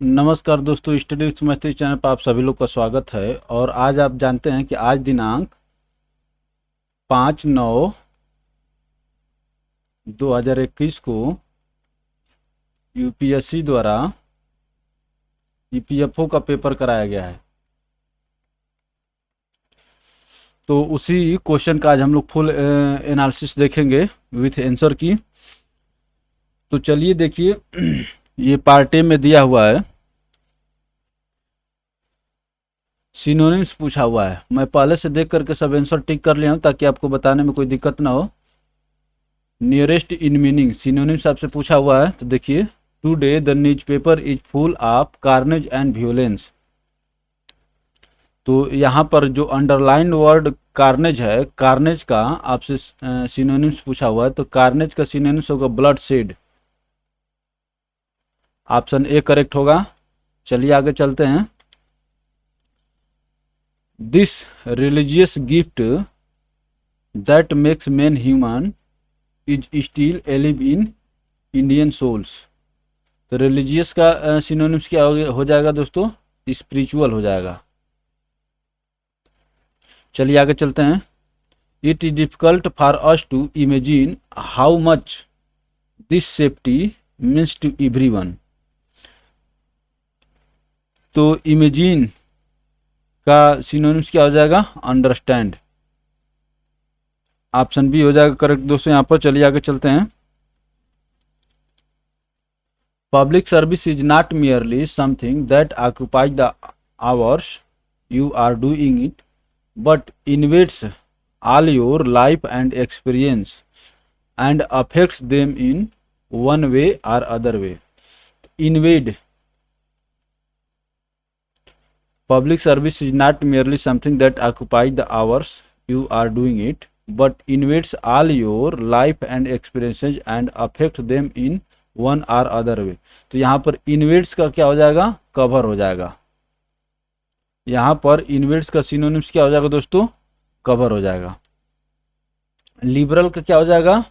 नमस्कार दोस्तों, study with maths channel पर आप सभी लोग का स्वागत है। और आज आप जानते हैं कि आज दिनांक 5/9/2021 को यूपीएससी द्वारा ईपीएफओ का पेपर कराया गया है। तो उसी क्वेश्चन का आज हम लोग फुल एनालिसिस देखेंगे विथ आंसर की। तो चलिए देखिए, ये पार्ट ए में दिया हुआ है, सिनोनिम्स पूछा हुआ है। मैं पहले से देख करके सब आंसर टिक कर लिया हूँ ताकि आपको बताने में कोई दिक्कत ना हो। नियरेस्ट इन मीनिंग सिनोनिम्स आपसे पूछा हुआ है। तो देखिए, today the newspaper is full of carnage and violence. तो यहाँ पर जो अंडरलाइन वर्ड कार्नेज है, कार्नेज का आपसे सिनोनिम्स पूछा हुआ है। तो कार्नेज का सिनोनिम्स होगा bloodshed. Option A correct होगा। चलिए आगे चलते हैं। This religious gift that makes man human is still alive in Indian souls. तो रिलीजियस का सिनोनिम्स क्या हो जाएगा दोस्तों? स्पिरिचुअल हो जाएगा। चलिए आगे चलते हैं। It is difficult for us to imagine how much this safety means to everyone. तो इमेजिन का सिनोनिम्स क्या हो जाएगा? अंडरस्टैंड। ऑप्शन बी हो जाएगा करेक्ट दोस्तों यहाँ पर। चलिए आगे चलते हैं। Public service is not merely something that occupies the hours you are doing it but invests all your life and experience and affects them in one way or other way. Invade, public service is not merely something that occupies the hours you are doing it but invades all your life and experiences and affect them in one or other way। तो यहाँ पर invades का क्या हो जाएगा? Cover हो जाएगा। यहाँ पर invades का सिनोनिम्स क्या हो जाएगा दोस्तों? कवर हो जाएगा। लिबरल का क्या हो जाएगा?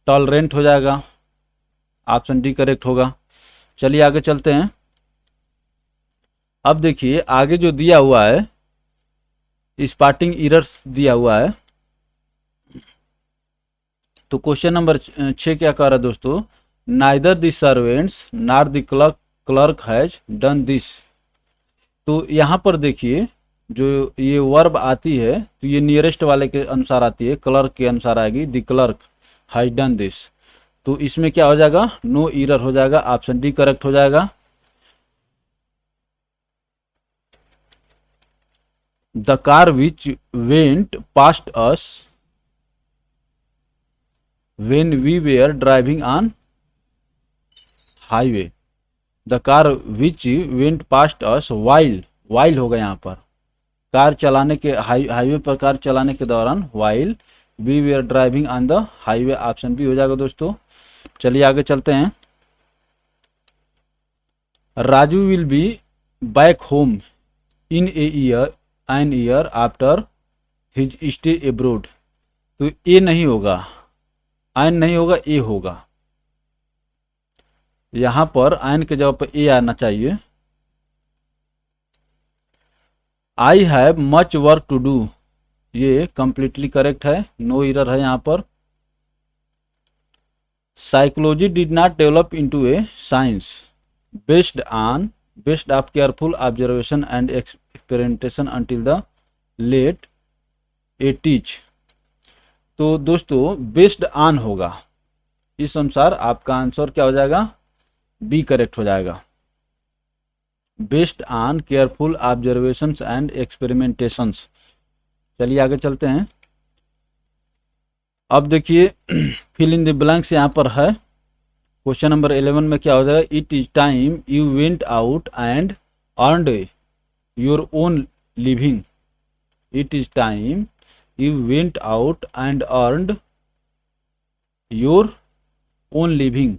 टॉलरेंट हो जाएगा। ऑप्शन डी करेक्ट होगा। चलिए आगे चलते हैं। अब देखिए आगे जो दिया हुआ है, स्पार्टिंग एरर्स दिया हुआ है। तो क्वेश्चन नंबर 6 क्या कह रहा है दोस्तों? Neither the servants nor the clerk has done this. तो यहाँ पर देखिए, जो ये वर्ब आती है तो ये नियरेस्ट वाले के अनुसार आती है, क्लर्क के अनुसार आएगी। The clerk has done this. तो इसमें क्या हो जाएगा? नो एरर हो जाएगा। ऑप्शन डी करेक्ट हो जाएगा। The car which went past us when we were driving on highway। The car which went past us while होगा यहाँ पर कार चलाने के हाईवे पर कार चलाने के दौरान while we were driving on the highway। Option B हो जाएगा दोस्तों। चलिए आगे चलते हैं। Raju will be back home in an year after his stay abroad. तो ए नहीं होगा, आयन नहीं होगा, ए होगा। यहां पर आयन के जवाब पर ए आना चाहिए। I have much work to do, ये कंप्लीटली करेक्ट है, नो एरर है यहां पर। Psychology did not develop into a science based of careful observation and experimentation until the late 80s। तो दोस्तों बेस्ड ऑन होगा, इस अनुसार आपका आंसर क्या हो जाएगा? बी करेक्ट हो जाएगा। Based on careful observations and experimentations. चलिए आगे चलते हैं। अब देखिए फिल इन द ब्लैंक्स यहाँ पर है। क्वेश्चन नंबर 11 में क्या हो जाएगा? It is time you went out and earned your own living. It is time you went out and earned your own living.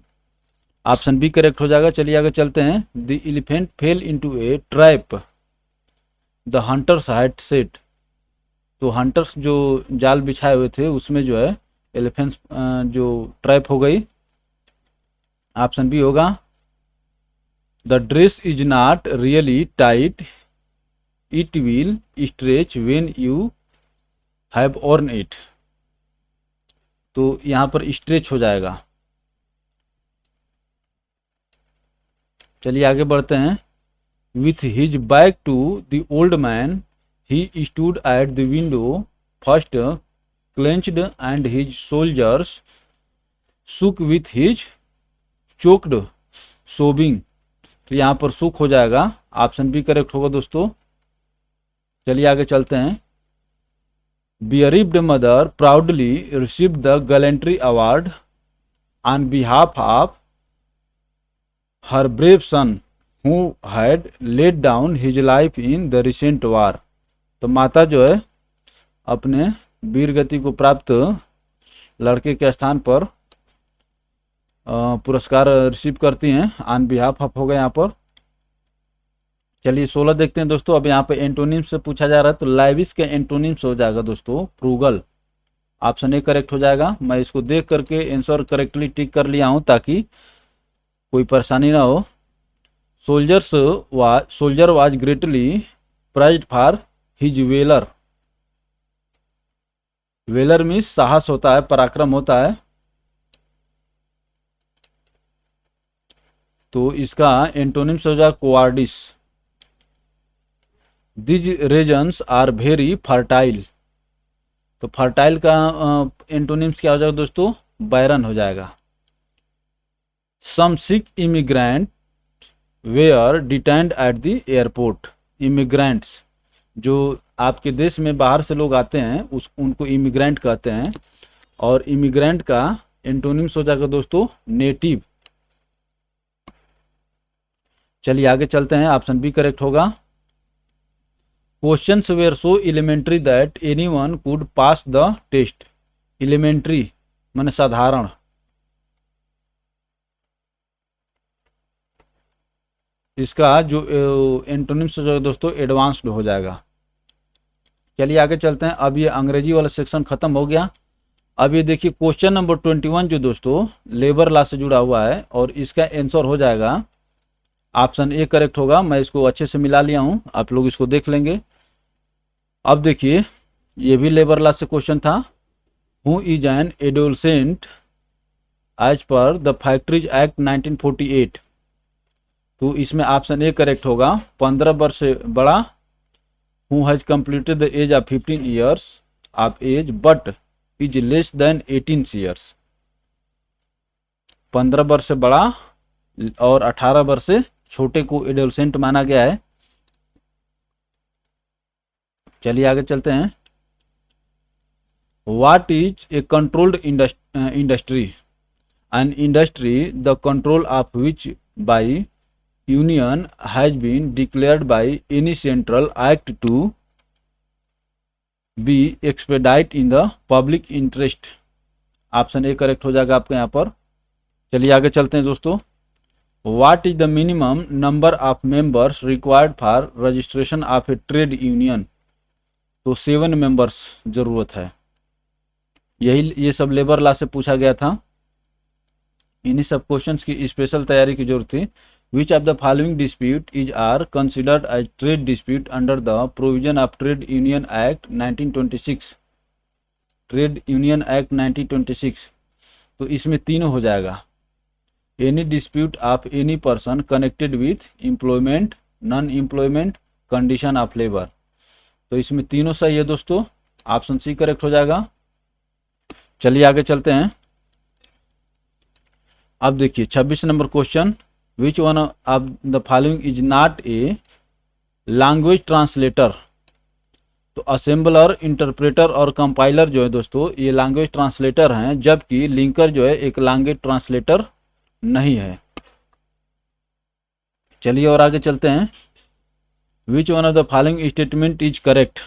Option B correct हो जाएगा। चलिए आगे चलते हैं। The elephant fell into a trap the hunters had set. तो hunters जो जाल बिछाए हुए थे उसमें जो है एलिफेंट्स जो ट्रैप हो गई। ऑप्शन बी होगा the dress is not really tight, it will stretch when you have worn it. तो यहाँ पर स्ट्रेच हो जाएगा। चलिए आगे बढ़ते हैं। With his back to the old man he stood at the window, first clenched and his soldiers shook with his choked sobbing. तो यहाँ पर सुक हो जाएगा, ऑप्शन बी करेक्ट होगा दोस्तों। चलिए आगे चलते हैं। Bereaved mother proudly received the gallantry award on behalf of her brave son who had laid down his life in the recent war. तो माता जो है अपने वीर गति को प्राप्त लड़के के स्थान पर पुरस्कार रिसीव करती हैं। ऑन बिहाफ ऑफ होगा यहाँ पर। चलिए 16 देखते हैं दोस्तों। अब यहाँ पे एंटोनिम्स से पूछा जा रहा है, तो लाइविस के एंटोनिम्स हो जाएगा दोस्तों फ्रूगल। ऑप्शन ए करेक्ट हो जाएगा। मैं इसको देख करके आंसर करेक्टली टिक कर लिया हूँ ताकि कोई परेशानी ना हो। Soldier was greatly prized for his valour. Valour means साहस होता है, पराक्रम होता है। तो इसका एंटोनिम्स हो जाएगा cowardice. These regions are very fertile. तो फर्टाइल का एंटोनिम्स क्या हो जाएगा दोस्तों? बैरन हो जाएगा। Some sick immigrants were detained at the airport. Immigrants जो आपके देश में बाहर से लोग आते हैं उनको इमिग्रेंट कहते हैं। और इमिग्रेंट का एंटोनिम्स हो जाएगा दोस्तों नेटिव। चलिए आगे चलते हैं। ऑप्शन बी करेक्ट होगा। Questions were so elementary that anyone could pass the test. Elementary माने साधारण। इसका जो एंटोनिम्स हो जाएगा दोस्तों एडवांस्ड हो जाएगा। चलिए आगे चलते हैं। अब ये अंग्रेजी वाला सेक्शन खत्म हो गया। अब ये देखिए क्वेश्चन नंबर 21 जो दोस्तों लेबर लॉ से जुड़ा हुआ है और इसका आंसर हो जाएगा ऑप्शन ए करेक्ट होगा। मैं इसको अच्छे से मिला लिया हूँ, आप लोग इसको देख लेंगे। अब देखिए ये भी लेबर लॉ से क्वेश्चन था। Who is an adolescent as per the factories act 1948। तो इसमें ऑप्शन ए करेक्ट होगा। 15 वर्ष से बड़ा। Who has completed the age of 15 years of age but is less than 18 years. 15 वर्ष से बड़ा और 18 वर्ष से छोटे को एडोलसेंट माना गया है। चलिए आगे चलते हैं। What is a controlled industry? An industry the control of which by union has been declared by any central act to be expedite in the public interest। Option A correct हो जाएगा आपके यहाँ पर। चलिए आगे चलते हैं दोस्तों। What is the minimum number of members required for registration of A trade union? तो 7 मेंबर्स जरूरत है। ये सब लेबर लॉ से पूछा गया था। इन्हीं सब क्वेश्चंस की स्पेशल तैयारी की जरूरत थी। Which of the following dispute are considered as trade dispute under the provision of Trade Union Act 1926? Trade Union Act 1926। तो इसमें तीनों हो जाएगा। Any dispute of any person connected with employment, non-employment, condition of labor। तो इसमें तीनों सही है दोस्तों। ऑप्शन सी करेक्ट हो जाएगा। चलिए आगे चलते हैं। अब देखिए 26 number question. Which one of the following is not a language translator? तो असेंबलर, इंटरप्रेटर और कंपाइलर जो है दोस्तों ये लैंग्वेज ट्रांसलेटर हैं, जबकि लिंकर जो है एक लैंग्वेज ट्रांसलेटर नहीं है। चलिए और आगे चलते हैं। Which one of the following statement is correct?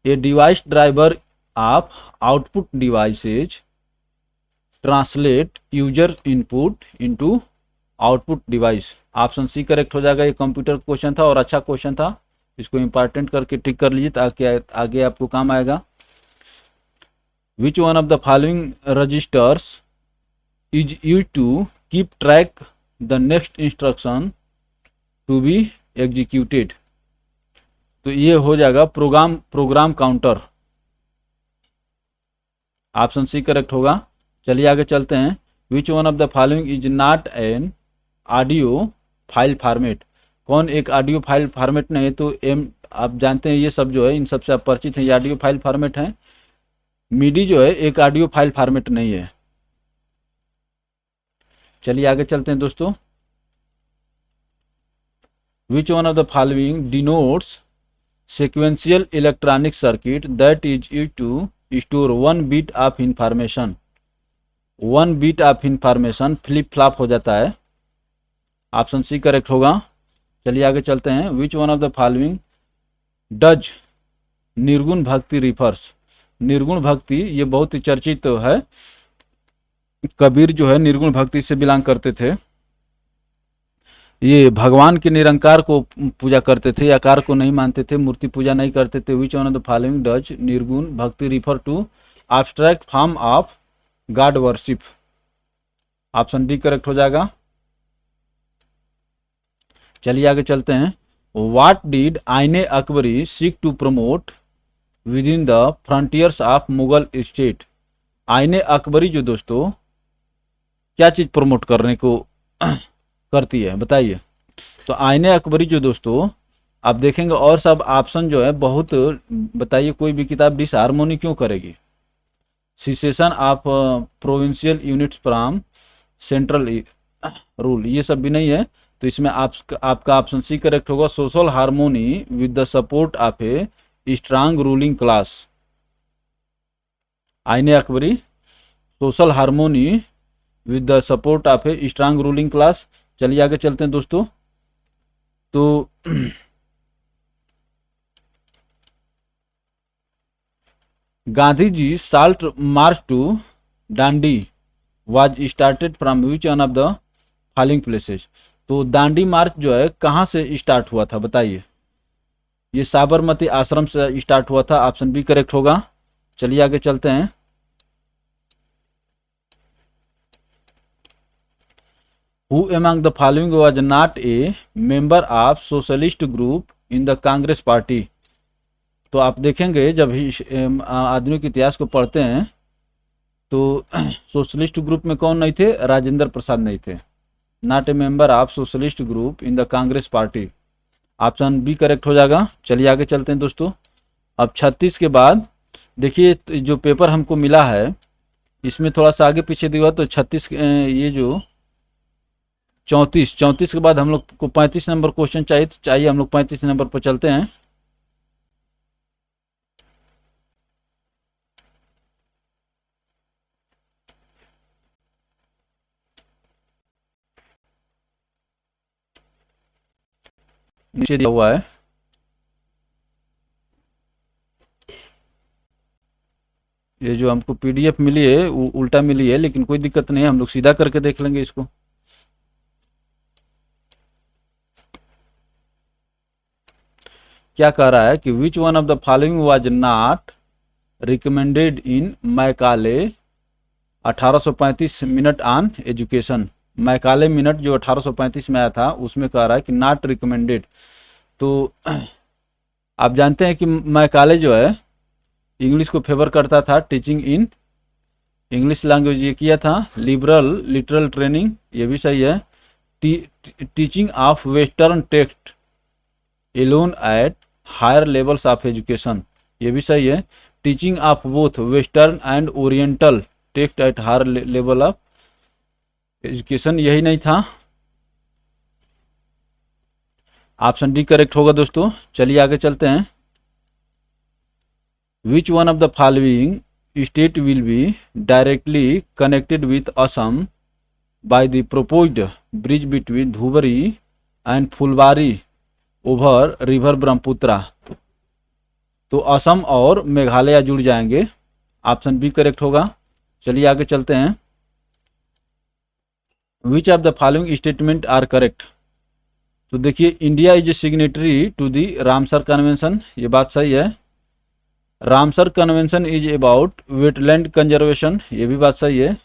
A device driver of output devices translate user input into output device. Option C correct हो जाएगा। ये कंप्यूटर क्वेश्चन था और अच्छा क्वेश्चन था। इसको इंपॉर्टेंट करके टिक कर लीजिए ताकि आगे आपको काम आएगा। Which one of the following registers is use to keep track the next instruction to be executed. तो ये हो जाएगा program counter. Option C correct होगा। चलिए आगे चलते हैं। Which one of the following is not an audio file format. कौन एक ऑडियो फाइल फॉर्मेट नहीं है? तो आप जानते हैं ये सब जो है, इन सबसे आप परिचित हैं, ये ऑडियो फाइल फॉर्मेट है। मीडी जो है एक ऑडियो फाइल फॉर्मेट नहीं है। चलिए आगे चलते हैं दोस्तों। Which one of the following denotes sequential electronic circuit that is used to store one bit of information। One bit of information flip flop हो जाता है। ऑप्शन सी करेक्ट होगा। चलिए आगे चलते हैं। Which one of the following does Nirgun भक्ति refers. निर्गुण भक्ति ये बहुत ही चर्चित है। कबीर जो है निर्गुण भक्ति से बिलोंग करते थे। ये भगवान के निरंकार को पूजा करते थे, आकार को नहीं मानते थे, मूर्ति पूजा नहीं करते थे। Which one of the following does Nirgun bhakti refer to abstract form of God worship. Option D correct हो जाएगा। चलिए आगे चलते हैं। What did Ain Akbari seek to promote within the frontiers of Mughal state. Ain Akbari जो दोस्तों क्या चीज प्रमोट करने को करती है बताइए। तो आइने अकबरी जो दोस्तों आप देखेंगे और सब ऑप्शन जो है बहुत, बताइए कोई भी किताब डिसहार्मोनी क्यों करेगी? Secession of provincial units from central rule, ये सब भी नहीं है। तो इसमें आपका ऑप्शन सी करेक्ट होगा। Social harmony with the support of a strong ruling class. Aine Akbari social harmony with the support of a strong ruling class. चलिए आगे चलते हैं दोस्तों। तो Gandhi ji salt march to Dandi was started from which one of the following places. तो दांडी मार्च जो है कहाँ से स्टार्ट हुआ था बताइए? ये साबरमती आश्रम से स्टार्ट हुआ था। ऑप्शन बी करेक्ट होगा। चलिए आगे चलते हैं। Who among the following was not a member of socialist group in the Congress party। तो आप देखेंगे जब आधुनिक इतिहास को पढ़ते हैं तो सोशलिस्ट ग्रुप में कौन नहीं थे? राजेंद्र प्रसाद नहीं थे। Not a member of socialist group in the Congress party. Option B correct हो जाएगा। चलिए आगे चलते हैं दोस्तों। अब 36 के बाद देखिए जो पेपर हमको मिला है इसमें थोड़ा सा आगे पीछे दिया। तो 36 ये जो 34 के बाद हम लोग को 35 नंबर क्वेश्चन चाहिए हम लोग 35 नंबर पर चलते हैं। नीचे दिया हुआ है। ये जो हमको पीडीएफ मिली है वो उल्टा मिली है, लेकिन कोई दिक्कत नहीं है, हम लोग सीधा करके देख लेंगे इसको। क्या कह रहा है कि विच one of the following was not recommended in Macaulay 1835 minute on education. Macaulay minute जो 1835 में आया था उसमें कह रहा है कि नॉट रिकमेंडेड। तो आप जानते हैं कि मैकाले जो है इंग्लिश को फेवर करता था, टीचिंग इन इंग्लिश लैंग्वेज ये किया था। लिबरल लिटरल ट्रेनिंग ये भी सही है। Teaching of western text alone at higher levels of education ये भी सही है। Teaching of both western and oriental text at higher level of education यही नहीं था। ऑप्शन डी करेक्ट होगा दोस्तों। चलिए आगे चलते हैं। Which one of the following state will be directly connected with Assam by the proposed bridge between Dhubri and Phulbari over river Brahmaputra. तो असम और मेघालय जुड़ जाएंगे। ऑप्शन बी करेक्ट होगा। चलिए आगे चलते हैं। Which of the following statement are correct. तो देखिए India is a signatory to the Ramsar convention ये बात सही है। Ramsar convention is about wetland conservation ये भी बात सही है।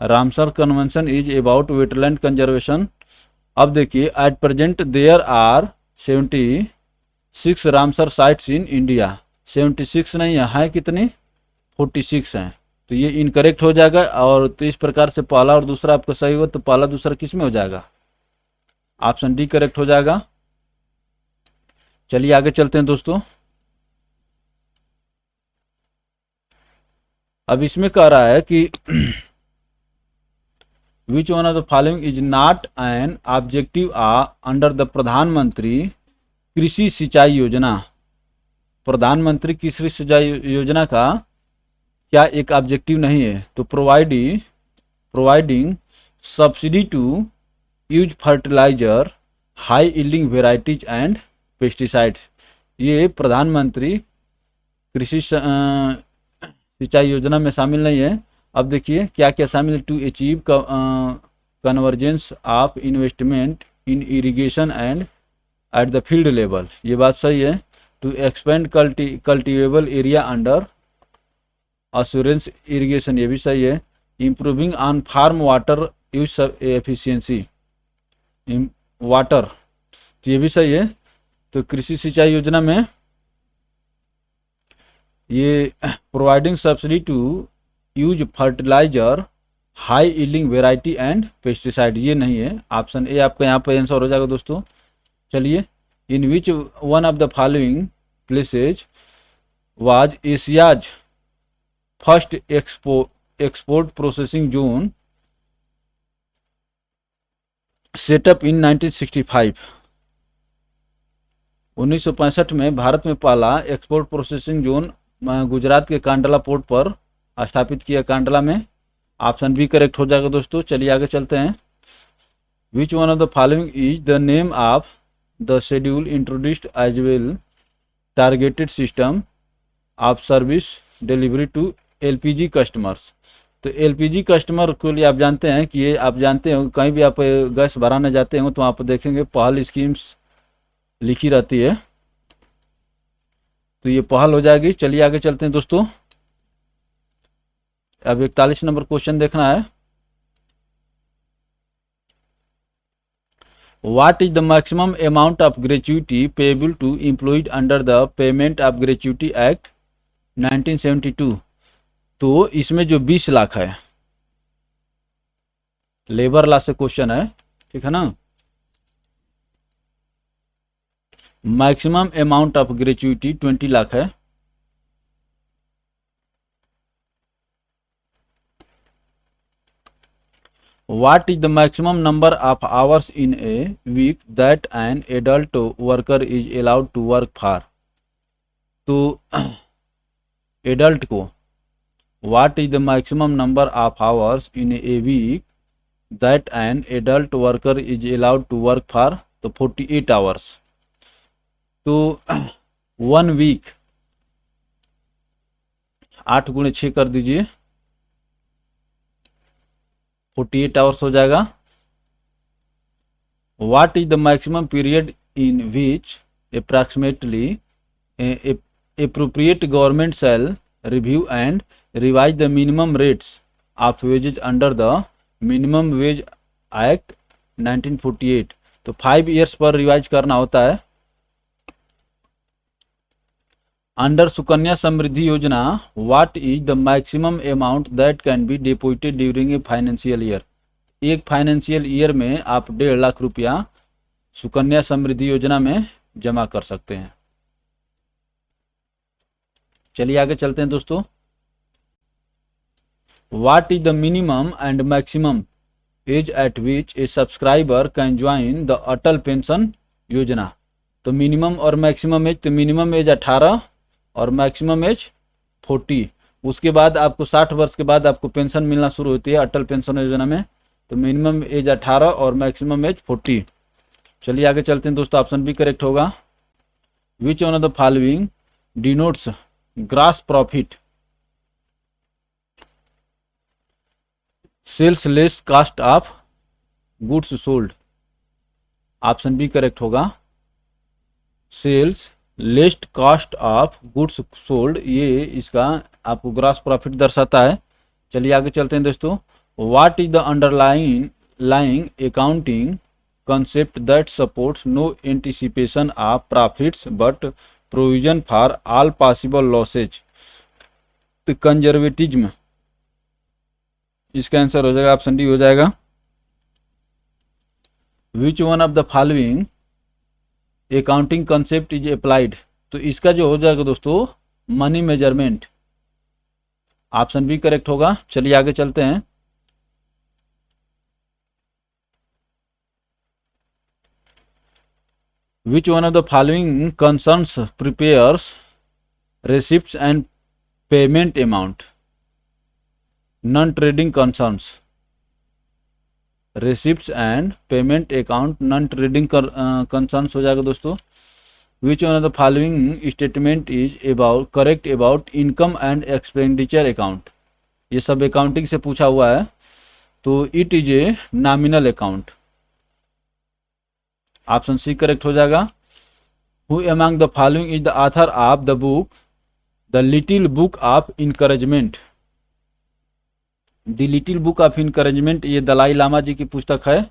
Ramsar convention is about wetland conservation. अब देखिए, at present there are 76 Ramsar sites in India. 76 नहीं है कितनी, 46 हैं। तो ये इनकरेक्ट हो जाएगा। और तो इस प्रकार से पहला और दूसरा आपका सही हो, तो पहला दूसरा किस में हो जाएगा, ऑप्शन डी करेक्ट हो जाएगा। चलिए आगे चलते हैं दोस्तों। अब इसमें कह रहा है कि विच one of the following is not an objective under the प्रधानमंत्री कृषि सिंचाई योजना। प्रधानमंत्री कृषि सिंचाई योजना का क्या एक ऑब्जेक्टिव नहीं है? तो providing subsidy to use fertilizer high yielding varieties and pesticides. ये प्रधानमंत्री कृषि सिंचाई योजना में शामिल नहीं है। अब देखिए क्या क्या शामिल, to achieve convergence of investment in irrigation and at the field level, ये बात सही है। To expand cultivable area under assurance irrigation, ये भी सही है। Improving on farm water use efficiency water, ये भी सही है। तो कृषि सिंचाई योजना में ये providing subsidy to use fertilizer high yielding variety and pesticide, ये नहीं है। ऑप्शन ए आपका यहाँ पर आंसर हो जाएगा दोस्तों। चलिए, in which one of the following places was Asia's first export processing zone set up in 1965। 1965 में भारत में पहला एक्सपोर्ट प्रोसेसिंग जोन गुजरात के कांडला पोर्ट पर स्थापित किया, कांडला में। ऑप्शन बी करेक्ट हो जाएगा दोस्तों। चलिए आगे चलते हैं। Which one of the following is the name of the schedule introduced as well targeted system of service delivery to LPG customers. तो एलपीजी कस्टमर के लिए आप जानते हैं कि ये आप जानते हो, कहीं भी आप गैस भराने जाते हो तो आप देखेंगे पहल स्कीम्स लिखी रहती है, तो ये पहल हो जाएगी। चलिए आगे चलते हैं दोस्तों। अब 41 नंबर क्वेश्चन देखना है। What is the maximum amount of gratuity payable to employed under the Payment of Gratuity Act 1972? तो इसमें जो 20 लाख है, लेबर लॉ से क्वेश्चन है, ठीक है ना। Maximum amount of gratuity 20 lakh है। What is the maximum number of hours in a week that an adult worker is allowed to work for? तो एडल्ट को what is the maximum number of hours in a week that an adult worker is allowed to work for? तो 48 hours। तो 1 week 8 गुणे 6 कर दीजिए, 48 hours हो जाएगा। What is the maximum period in which approximately appropriate government shall review and revise the minimum rates of wages under the Minimum Wage Act 1948? तो 5 years पर revise करना होता है। अंडर सुकन्या समृद्धि योजना, what is the maximum amount that can be deposited during a financial year? एक financial year में आप 1.5 लाख रुपया सुकन्या समृद्धि योजना में जमा कर सकते हैं। चलिए आगे चलते हैं दोस्तों। What is the minimum and maximum age eight which A subscriber can join the Atal pension योजना? तो मिनिमम और मैक्सिमम एज, तो मिनिमम एज 18 और मैक्सिमम एज 40। उसके बाद आपको 60 वर्ष के बाद आपको पेंशन मिलना शुरू होती है अटल पेंशन योजना में। तो मिनिमम एज 18 और मैक्सिमम एज 40। चलिए आगे चलते हैं दोस्तों। ऑप्शन बी करेक्ट होगा। Which one of the following denotes gross profit sales less cost of goods sold? Option B correct होगा। Sales less cost of goods sold, ये इसका आपको ग्रॉस प्रॉफिट दर्शाता है। चलिए आगे चलते हैं दोस्तों। What is the underlying accounting concept that supports no anticipation of profits but provision for all possible losses? तो कंजर्वेटिज्म, इसका आंसर हो जाएगा ऑप्शन डी हो जाएगा। Which one of the following accounting concept is applied, तो इसका जो हो जाएगा दोस्तों money measurement, option B correct होगा। चलिए आगे चलते हैं। Which one of the following concerns prepares receipts and payment amount? Non trading concerns, receipts and payment account non trading concerns हो जाएगा दोस्तों। Which one of the following statement is about correct about income and expenditure account? ये सब accounting से पूछा हुआ है, तो it is a nominal account, option C correct हो जाएगा। Who among the following is the author of the book the little book of encouragement? The little book of encouragement ये दलाई लामा जी की पुस्तक है,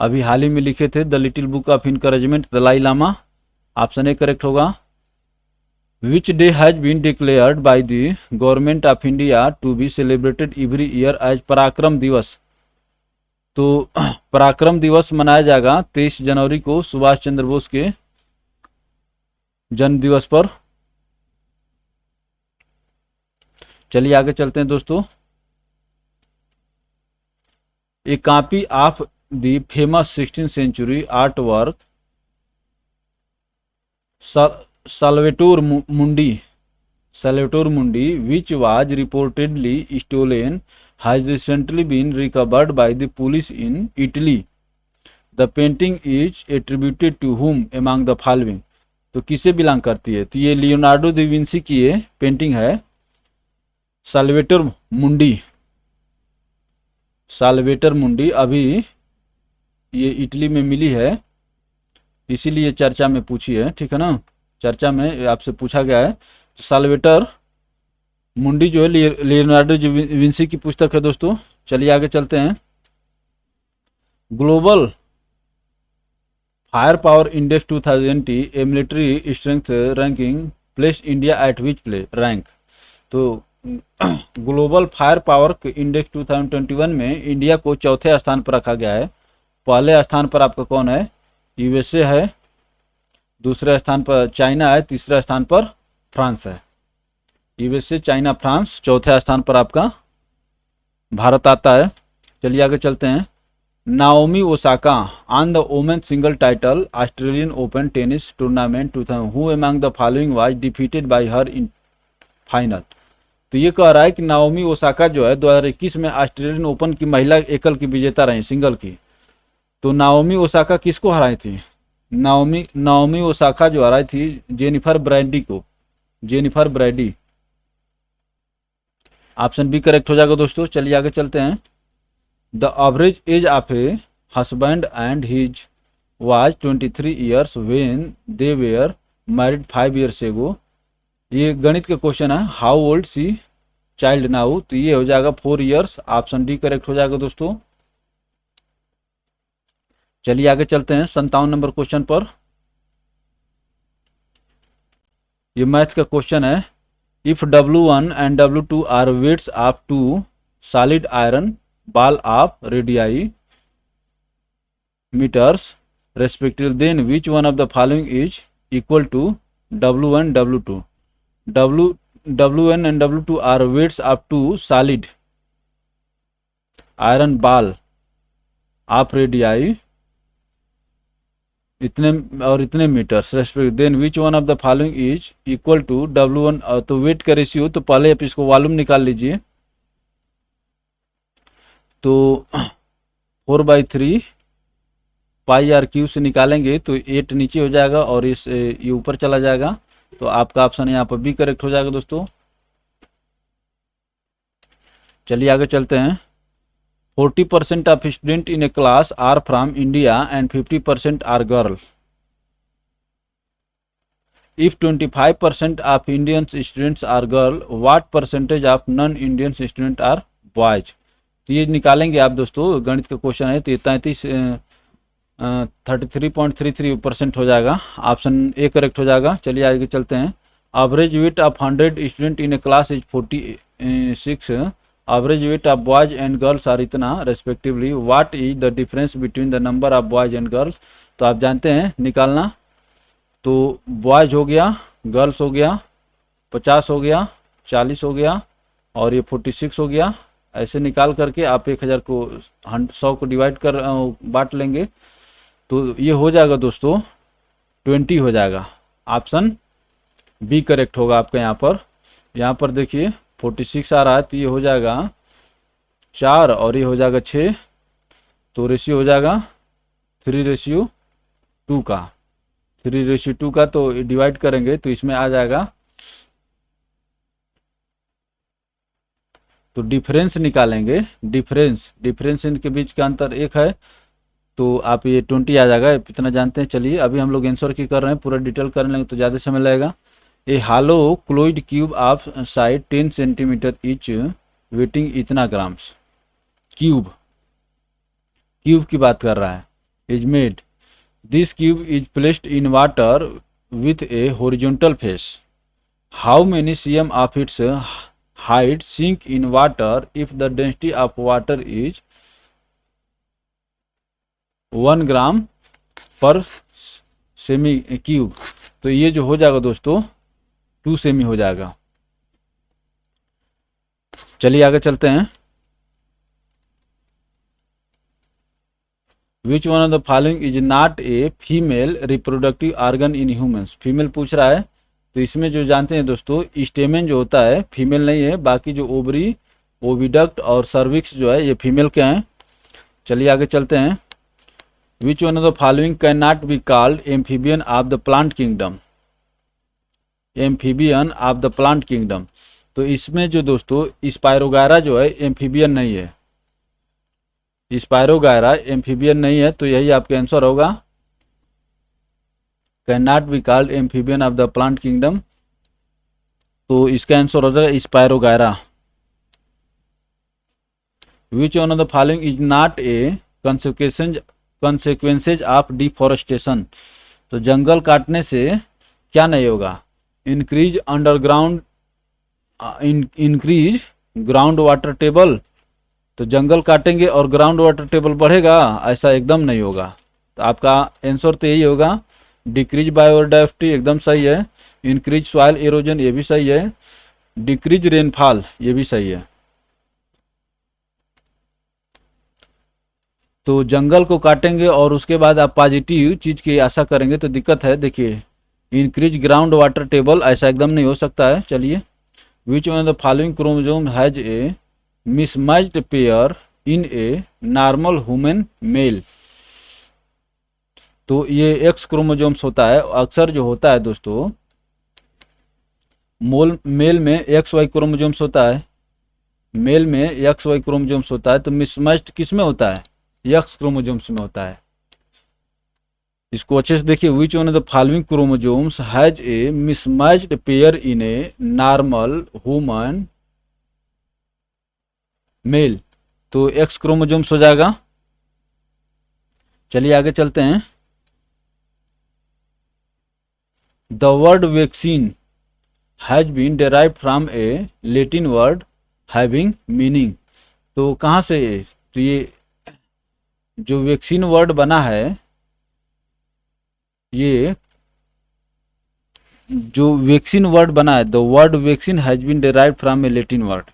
अभी हाल ही में लिखे थे the little book of encouragement Dalai Lama, option A correct होगा। Which day has been declared by the government of India to be celebrated every year as Parakram Diwas? तो पराक्रम दिवस मनाया जाएगा 23 जनवरी को सुभाष चंद्र बोस के जन्म दिवस पर। चलिए आगे चलते हैं दोस्तों। A copy of the famous 16th century art work Salvator Mundi which was reportedly stolen has recently been recovered by the police in Italy. The painting is attributed to whom among the following? तो किसे belong करती है? तो ये Leonardo da Vinci की ये painting है, साल्वेटर मुंडी अभी ये इटली में मिली है, इसीलिए चर्चा में पूछी है, ठीक है ना, चर्चा में आपसे पूछा गया है। तो साल्वेटर मुंडी जो है लियोनार्डो विंसी की पुस्तक है दोस्तों। चलिए आगे चलते हैं। Global fire power index 2020 A military strength ranking place India at which rank? तो ग्लोबल फायर पावर इंडेक्स 2021 में इंडिया को चौथे स्थान पर रखा गया है। पहले स्थान पर आपका कौन है? यूएसए है, दूसरे स्थान पर चाइना है, तीसरे स्थान पर फ्रांस है। यूएसए, चाइना, फ्रांस, चौथे स्थान पर आपका भारत आता है। चलिए आगे चलते हैं। Naomi Osaka on the women single title Australian open tennis tournament 2000 who among the following was defeated by her in final? तो ये कह रहा है कि नाओमी ओसाका जो है 2021 में ऑस्ट्रेलियन ओपन की महिला एकल की विजेता रही, सिंगल की। तो नाओमी ओसाका किसको हराई थी? नाओमी ओसाका जो हराई थी जेनिफर ब्रैडी को, Jennifer Brady, option B correct हो जाएगा दोस्तों। चलिए आगे चलते हैं। The average age of a husband and his was 23 years when they were married 5 years ago. ये गणित का क्वेश्चन है। How old the child now? तो ये हो जाएगा 4 ईयर्स, ऑप्शन डी करेक्ट हो जाएगा दोस्तों। चलिए आगे चलते हैं 57 नंबर क्वेश्चन पर। ये मैथ का क्वेश्चन है। If W1 and W2 are weights of 2 solid iron ball of radii meters respective then which one of the following is equal to W1 W2? W1 and W2 are weights of 2 solid iron ball of radii इतने और इतने meters respect then which one of the following is equal to W1। तो wait का ratio, तो पहले आप इसको volume निकाल लीजिए। तो 4/3 पाई आर क्यू से निकालेंगे तो 8 नीचे हो जाएगा और ये ऊपर चला जाएगा। तो आपका ऑप्शन यहाँ पर बी करेक्ट हो जाएगा दोस्तों। चलिए आगे चलते हैं। 40% of students in a class are from India and 50% are girls. If 25% of Indian students are girl, what percentage of non Indian student are boys. तो ये निकालेंगे आप दोस्तों, गणित का क्वेश्चन है। तो ये 33.33% हो जाएगा, ऑप्शन ए करेक्ट हो जाएगा। चलिए आगे चलते हैं। Average weight of 100 student in a class is 46, average weight of boys and girls are इतना respectively, what is the difference between the number of boys and girls. तो आप जानते हैं निकालना, तो बॉयज हो गया, गर्ल्स हो गया, 50 हो गया, 40 हो गया और ये 46 हो गया। ऐसे निकाल करके आप 1000 को 100 को डिवाइड कर बांट लेंगे, तो ये हो जाएगा दोस्तों 20 हो जाएगा। ऑप्शन बी करेक्ट होगा आपका। यहाँ पर देखिए 46 आ रहा है, तो ये हो जाएगा 4 और ये हो जाएगा 6, तो रेशियो हो जाएगा 3:2 का। 3:2 का तो डिवाइड करेंगे तो इसमें आ जाएगा, तो डिफरेंस निकालेंगे। डिफरेंस इनके बीच का अंतर 1 है, तो आप ये 20 आ जाएगा, इतना जानते हैं। चलिए अभी हम लोग आंसर की कर रहे हैं, पूरा डिटेल कर लेंगे तो ज़्यादा समय लगेगा। A hollow closed cube of side 10 centimetre each, weighing इतना ग्राम्स। क्यूब की बात कर रहा है। Is made, this cube is placed in water with a horizontal face, how many cm of its height sink in water if the density of water is 1 gram per cm cube. तो ये जो हो जाएगा दोस्तों 2 semi हो जाएगा। चलिए आगे चलते हैं। Which one of the following is not a female reproductive organ in humans. Female पूछ रहा है, तो इसमें जो जानते हैं दोस्तों, स्टेमेन जो होता है फीमेल नहीं है, बाकी जो ओवरी, ओविडक्ट और सर्विक्स जो है ये फीमेल के हैं। चलिए आगे चलते हैं। Which one of the following can not be called amphibian of the plant kingdom. Amphibian of the plant kingdom, तो इसमें जो दोस्तों स्पायरोगायरा जो है एम्फीबियन नहीं है, स्पायरोगायरा एम्फीबियन नहीं है, तो यही आपका आंसर होगा। Can not be called amphibian of the plant kingdom, तो इसका आंसर हो जाएगा spirogyra. Which one of the following is not a consequences of deforestation. तो जंगल काटने से क्या नहीं होगा, increase underground, increase ground water table. तो जंगल काटेंगे और ग्राउंड वाटर टेबल बढ़ेगा, ऐसा एकदम नहीं होगा। तो आपका आंसर तो यही होगा, डिक्रीज बायोडाइवर्सिटी एकदम सही है, इंक्रीज सॉइल एरोजन ये भी सही है, डिक्रीज रेनफॉल ये भी सही है। तो जंगल को काटेंगे और उसके बाद आप पॉजिटिव चीज की आशा करेंगे तो दिक्कत है। देखिए इंक्रीज ग्राउंड वाटर टेबल ऐसा एकदम नहीं हो सकता है। चलिए, विच one of the following chromosome has a mismatched pair in a normal human male. तो ये एक्स क्रोमोसोम्स होता है, अक्सर जो होता है दोस्तों मेल में एक्स वाई क्रोमोसोम्स होता है, मेल में एक्स वाई क्रोमोसोम्स होता है, तो मिसमैच्ड किस में होता है, एक्स क्रोमोसोम्स में होता है। इसको अच्छे से देखिए, which one of the following chromosomes has a mismatched pair in a normal human male, तो एक्स क्रोमोसोम्स हो जाएगा। चलिए आगे चलते हैं। The word vaccine has been derived from a Latin word having meaning. तो कहाँ से, तो ये जो वैक्सीन वर्ड बना है, ये जो वैक्सीन वर्ड बना है, the word vaccine has been derived from a Latin word.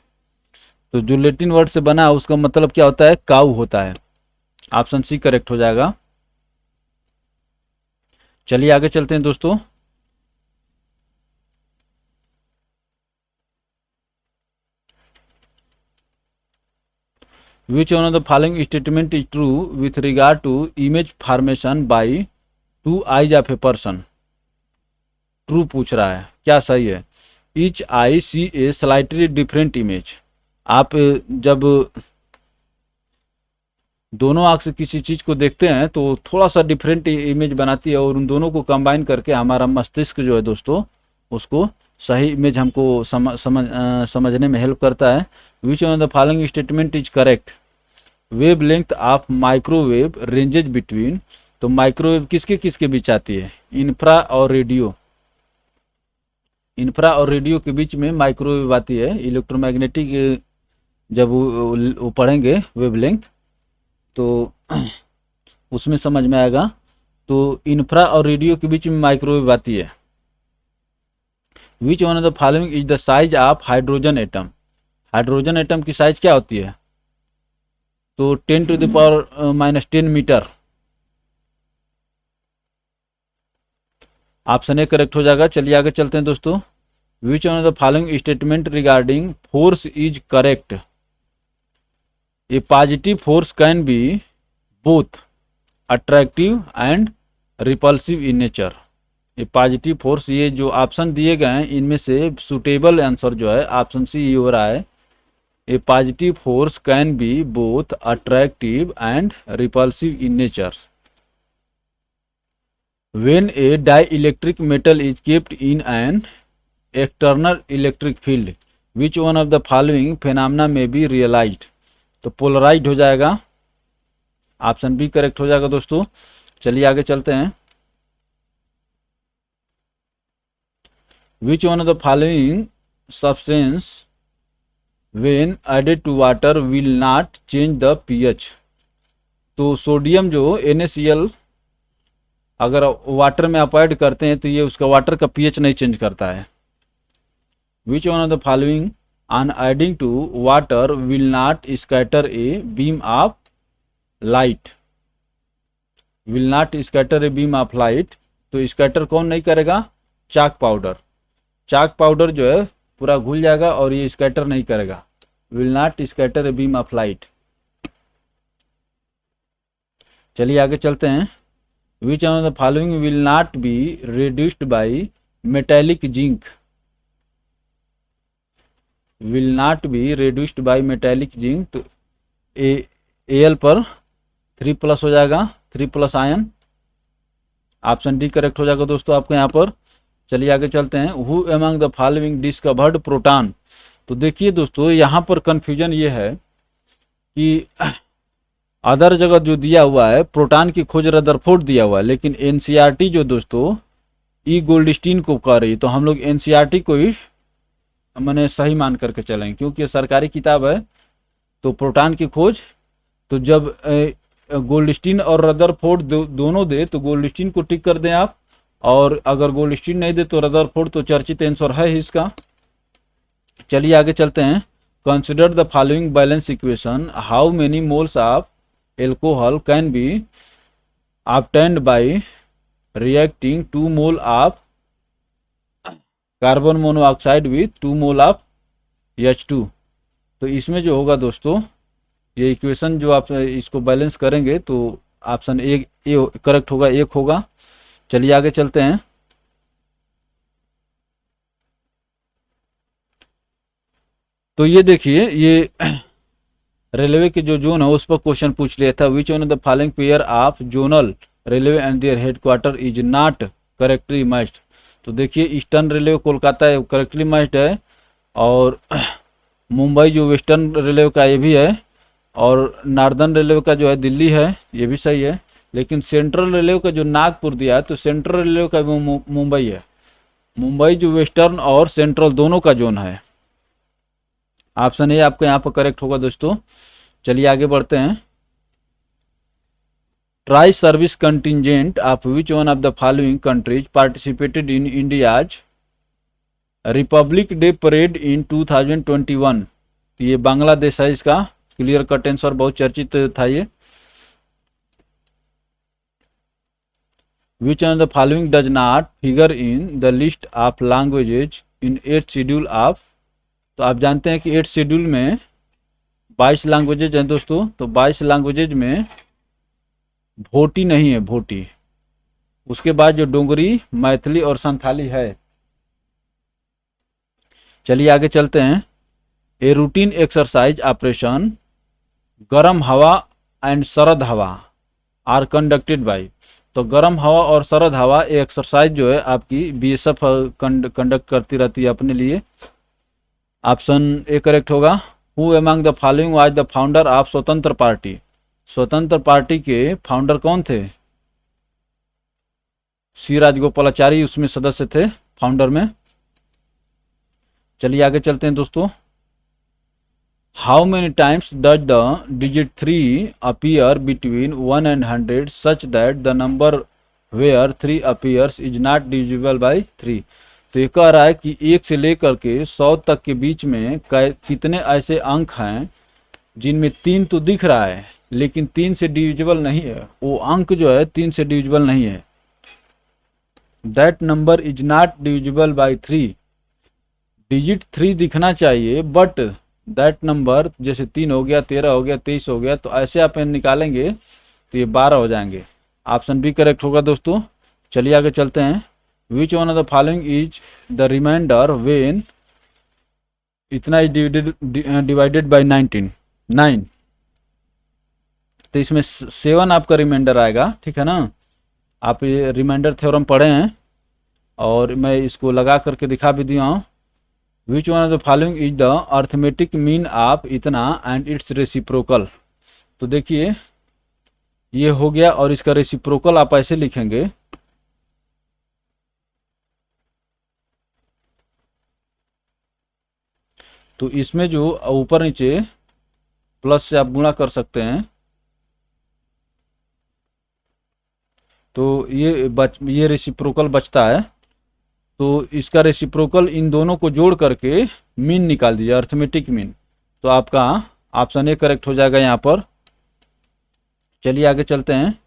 तो जो लैटिन वर्ड से बना है उसका मतलब क्या होता है, काऊ होता है। ऑप्शन सी करेक्ट हो जाएगा। चलिए आगे चलते हैं दोस्तों। Which one of the following statement is true with regard to image formation by 2 eyes of a person. True पूछ रहा है, क्या सही है। Each eye see a slightly different image. आप जब दोनों आँख से किसी चीज़ को देखते हैं तो थोड़ा सा डिफरेंट इमेज बनाती है, और उन दोनों को कंबाइन करके हमारा मस्तिष्क जो है दोस्तों उसको सही इमेज हमको समझने में हेल्प करता है। Which one of the following statement is correct? Wave length of microwave ranges between, तो माइक्रोवेव किसके किसके बीच आती है? इंफ्रा और रेडियो। इंफ्रा और रेडियो के बीच में माइक्रोवेव आती है। इलेक्ट्रोमैग्नेटिक जब वो पढ़ेंगे वेवलेंथ तो उसमें समझ में आएगा। तो इंफ्रा और रेडियो के बीच में माइक्रोवेव आती है। Which one of the following is the size of hydrogen atom? Hydrogen atom की साइज क्या होती है? तो 10⁻⁻10 मीटर। ऑप्शन ए करेक्ट हो जाएगा। चलिए आगे चलते हैं दोस्तों। Which one of the following statement regarding force is correct? A positive force can be both attractive and repulsive in nature. ये पॉजिटिव फोर्स, ये जो ऑप्शन दिए गए हैं इनमें से सुटेबल आंसर जो है ऑप्शन सी ये हो रहा है। A positive force can be both attractive and repulsive in nature. When a dielectric metal is kept in an external electric field, which one of the following phenomena may be realized? तो polarised हो जाएगा। Option B correct हो जाएगा दोस्तों। चलिए आगे चलते हैं। Which one of the following substance when added to water will not change the pH? तो सोडियम जो NaCl अगर वाटर में आप ऐड करते हैं तो ये उसका वाटर का पीएच नहीं चेंज करता है। Which one of the following on adding to water will not scatter a beam of light? Will not scatter a beam of light, तो स्कैटर कौन नहीं करेगा? चाक पाउडर। चाक पाउडर जो है पूरा घुल जाएगा और ये स्कैटर नहीं करेगा। Will not scatter a beam of light. चलिए आगे चलते हैं। Which one of the following will not be reduced by metallic zinc? Will not be reduced by metallic zinc, तो Al पर 3+ हो जाएगा, 3+ आयन। ऑप्शन डी करेक्ट हो जाएगा दोस्तों आपके यहाँ पर। चलिए आगे चलते हैं। Who among the following discovered proton? तो देखिए दोस्तों यहाँ पर कंफ्यूजन ये है कि अदर जगह जो दिया हुआ है प्रोटॉन की खोज रदरफोर्ड दिया हुआ है, लेकिन एनसीईआरटी जो दोस्तों ई गोल्डस्टीन को कर रही, तो हम लोग एनसीईआरटी को ही मैंने सही मान करके चलेंगे क्योंकि ये सरकारी किताब है। तो प्रोटॉन की खोज तो जब गोल्डस्टीन और रदरफोर्ड दोनों दे तो गोल्डस्टीन को टिक कर दें आप, और अगर गोल्डस्टीन नहीं दे तो रदरफोर्ड, तो चर्चित आंसर है ही इसका। चलिए आगे चलते हैं। Consider the following balance equation. How many moles of alcohol can be obtained by reacting 2 mole of carbon monoxide with 2 mole of H2। तो इसमें जो होगा दोस्तों ये इक्वेशन जो आप इसको बैलेंस करेंगे तो ऑप्शन ए करेक्ट होगा, 1 होगा। चलिए आगे चलते हैं। तो ये देखिए ये रेलवे के जो जोन है उस पर क्वेश्चन पूछ लिया था। Which one of the following pair of zonal railway and their headquarter is not correctly matched? तो देखिए ईस्टर्न रेलवे कोलकाता है करेक्टली मैच्ड है, और मुंबई जो वेस्टर्न रेलवे का ये भी है, और नॉर्दर्न रेलवे का जो है दिल्ली है, ये भी सही है। लेकिन सेंट्रल रेलवे का जो नागपुर दिया है तो सेंट्रल रेलवे का मुंबई है। मुंबई जो वेस्टर्न और सेंट्रल दोनों का जोन है। ऑप्शन ए आपका यहाँ पर करेक्ट होगा दोस्तों। चलिए आगे बढ़ते हैं। Tri service contingent of which one of the following countries participated in India's republic day parade in 2021? ये बांग्लादेश है, इसका क्लियर कट आंसर, बहुत चर्चित था ये। विच one of the following does not figure in the list of languages in 8th schedule of? तो आप जानते हैं कि 8th शेड्यूल में 22 लैंग्वेजेज हैं दोस्तों। तो 22 लैंग्वेजेज में भोटी नहीं है, भोटी। उसके बाद जो डोगरी, मैथिली और संथाली है। चलिए आगे चलते हैं। ए रूटीन एक्सरसाइज ऑपरेशन गर्म हवा एंड सरद हवा आर कंडक्टेड बाय। तो गर्म हवा और सरद हवा ये एक्सरसाइज जो है आपकी बीएसएफ कंडक्ट करती रहती है अपने लिए। ऑप्शन ए करेक्ट होगा। Who among the following was the founder of स्वतंत्र पार्टी। स्वतंत्र पार्टी के फाउंडर कौन थे? सी राजगोपालाचारी उसमें सदस्य थे, फाउंडर में। चलिए आगे चलते हैं दोस्तों। How many times does the digit 3 appear between 1 and 100 such that the number where 3 appears is not divisible by 3। तो ये कह रहा है कि 1 से लेकर के 100 तक के बीच में कितने ऐसे अंक हैं जिनमें 3 तो दिख रहा है लेकिन 3 से डिविजिबल नहीं है। वो अंक जो है 3 से डिविजिबल नहीं है। That number is not divisible by 3। Digit 3 दिखना चाहिए बट दैट नंबर जैसे 3 हो गया, 13 हो गया, 23 हो गया, तो ऐसे आप निकालेंगे तो ये 12 हो जाएंगे। ऑप्शन बी करेक्ट होगा दोस्तों। चलिए आगे चलते हैं। Which one of the following is the reminder when इतना इज डिवाइडेड बाई 19 9। तो इसमें 7 आपका रिमाइंडर आएगा, ठीक है ना। आप ये रिमाइंडर थ्योरम पढ़े हैं और मैं इसको लगा करके दिखा भी दिया हूँ। विच one of the following is the arithmetic mean of इतना एंड इट्स रेसिप्रोकल। तो देखिए ये हो गया और इसका रेसिप्रोकल आप ऐसे लिखेंगे, तो इसमें जो ऊपर नीचे प्लस से आप गुणा कर सकते हैं, तो ये रेसिप्रोकल बचता है। तो इसका रेसिप्रोकल इन दोनों को जोड़ करके मीन निकाल दीजिए, अर्थमेटिक मीन। तो आपका ऑप्शन ए करेक्ट हो जाएगा यहाँ पर। चलिए आगे चलते हैं।